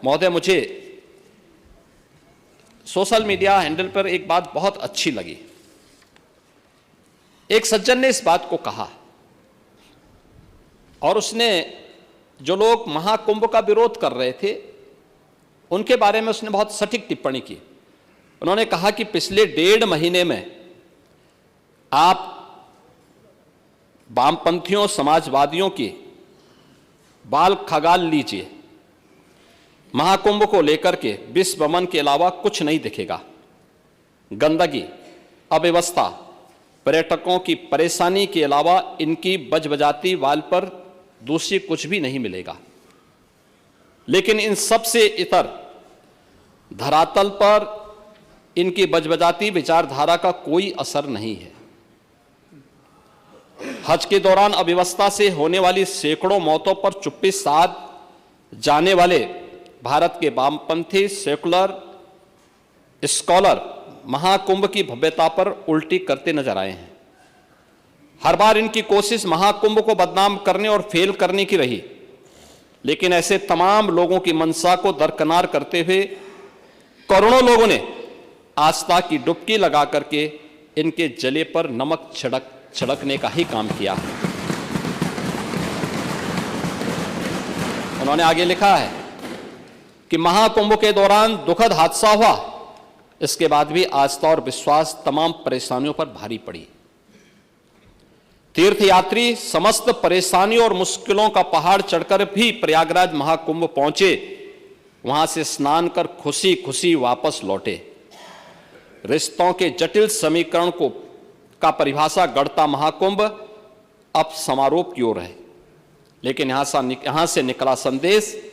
महोदय, मुझे social media handle पर एक बात बहुत अच्छी लगी। एक सज्जन ने इस बात को कहा और उसने जो लोग महाकुंभ का विरोध कर रहे थे उनके बारे में उसने बहुत सटीक टिप्पणी की। उन्होंने कहा कि पिछले 1.5 महीने में आप वामपंथियों, समाजवादियों की बाल खगाल लीजिए, महाकुंभ को लेकर के विश्व भ्रमण के अलावा कुछ नहीं दिखेगा। गंदगी, अव्यवस्था, पर्यटकों की परेशानी के अलावा इनकी बजबजाती वाल पर दूसरी कुछ भी नहीं मिलेगा। लेकिन इन सब से इतर धरातल पर इनकी बजबजाती विचारधारा का कोई असर नहीं है। हज के दौरान अव्यवस्था से होने वाली सैकड़ों मौतों पर चुप्पी साध जाने वाले भारत के वामपंथी सेकुलर स्कॉलर महाकुंभ की भव्यता पर उल्टी करते नजर आए हैं। हर बार इनकी कोशिश महाकुंभ को बदनाम करने और फेल करने की रही, लेकिन ऐसे तमाम लोगों की मंशा को दरकिनार करते हुए करोड़ों लोगों ने आस्था की डुबकी लगा करके इनके जले पर नमक छिड़कने का ही काम किया। उन्होंने आगे लिखा है कि महाकुंभ के दौरान दुखद हादसा हुआ, इसके बाद भी आस्था और विश्वास तमाम परेशानियों पर भारी पड़ी। तीर्थयात्री समस्त परेशानियों और मुश्किलों का पहाड़ चढ़कर भी प्रयागराज महाकुंभ पहुंचे, वहां से स्नान कर खुशी खुशी वापस लौटे। रिश्तों के जटिल समीकरण का परिभाषा गढ़ता महाकुंभ अब समारोह की ओर है, लेकिन यहां से निकला संदेश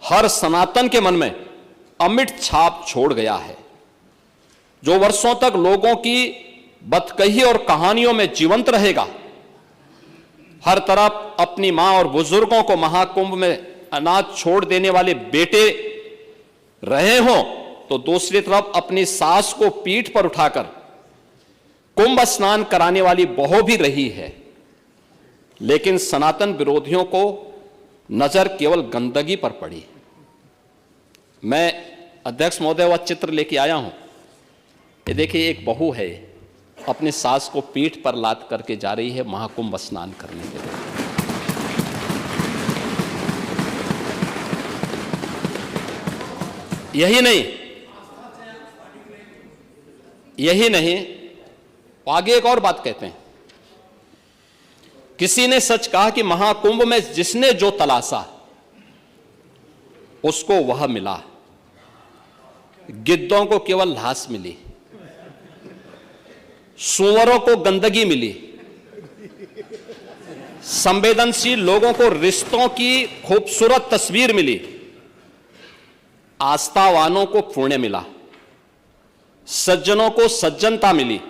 हर सनातन के मन में अमिट छाप छोड़ गया है, जो वर्षों तक लोगों की बतकही और कहानियों में जीवंत रहेगा। हर तरफ अपनी मां और बुजुर्गों को महाकुंभ में अनाथ छोड़ देने वाले बेटे रहे हों, तो दूसरी तरफ अपनी सास को पीठ पर उठाकर कुंभ स्नान कराने वाली बहू भी रही है। लेकिन सनातन विरोधियों को नजर केवल गंदगी पर पड़ी। मैं अध्यक्ष महोदय वह चित्र लेके आया हूं। ये देखिए, एक बहू है, अपनी सास को पीठ पर लाद करके जा रही है महाकुंभ स्नान करने के लिए। यही नहीं, आगे एक और बात कहते हैं। किसी ने सच कहा कि महाकुंभ में जिसने जो तलाशा उसको वह मिला। गिद्धों को केवल लाश मिली, सुअरों को गंदगी मिली, संवेदनशील लोगों को रिश्तों की खूबसूरत तस्वीर मिली, आस्थावानों को पुण्य मिला, सज्जनों को सज्जनता मिली,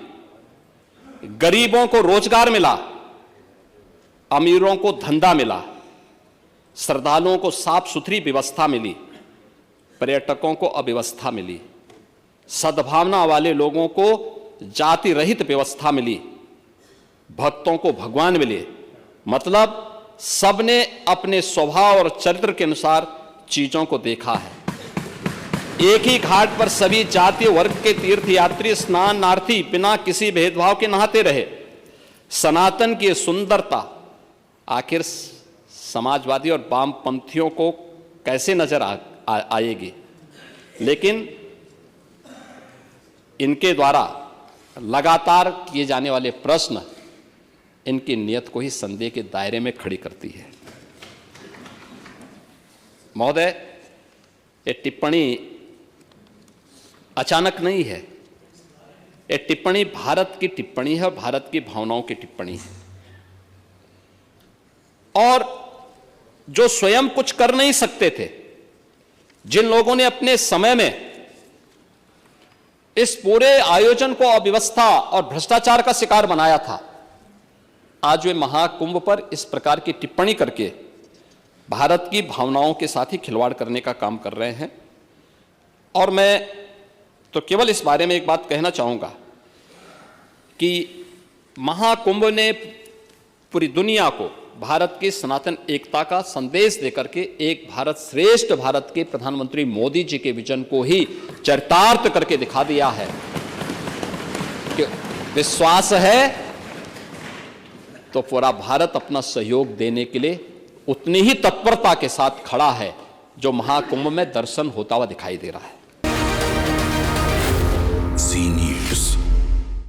गरीबों को रोजगार मिला, अमीरों को धंधा मिला, श्रद्धालुओं को साफ सुथरी व्यवस्था मिली, पर्यटकों को अव्यवस्था मिली, सद्भावना वाले लोगों को जाति रहित व्यवस्था मिली, भक्तों को भगवान मिले। मतलब सबने अपने स्वभाव और चरित्र के अनुसार चीजों को देखा है। एक ही घाट पर सभी जाति वर्ग के तीर्थयात्री स्नानार्थी बिना किसी भेदभाव के नहाते रहे। सनातन की सुंदरता आखिर समाजवादी और वामपंथियों को कैसे नजर आएगी? लेकिन इनके द्वारा लगातार किए जाने वाले प्रश्न इनकी नियत को ही संदेह के दायरे में खड़ी करती है। महोदय, ये टिप्पणी अचानक नहीं है। ये टिप्पणी भारत की टिप्पणी है और भारत की भावनाओं की टिप्पणी है। और जो स्वयं कुछ कर नहीं सकते थे, जिन लोगों ने अपने समय में इस पूरे आयोजन को अव्यवस्था और भ्रष्टाचार का शिकार बनाया था, आज वे महाकुंभ पर इस प्रकार की टिप्पणी करके भारत की भावनाओं के साथ ही खिलवाड़ करने का काम कर रहे हैं। और मैं तो केवल इस बारे में एक बात कहना चाहूंगा कि महाकुंभ ने पूरी दुनिया को भारत की सनातन एकता का संदेश देकर के एक भारत श्रेष्ठ भारत के प्रधानमंत्री मोदी जी के विजन को ही चरितार्थ करके दिखा दिया है कि विश्वास है तो पूरा भारत अपना सहयोग देने के लिए उतनी ही तत्परता के साथ खड़ा है जो महाकुंभ में दर्शन होता हुआ दिखाई दे रहा है।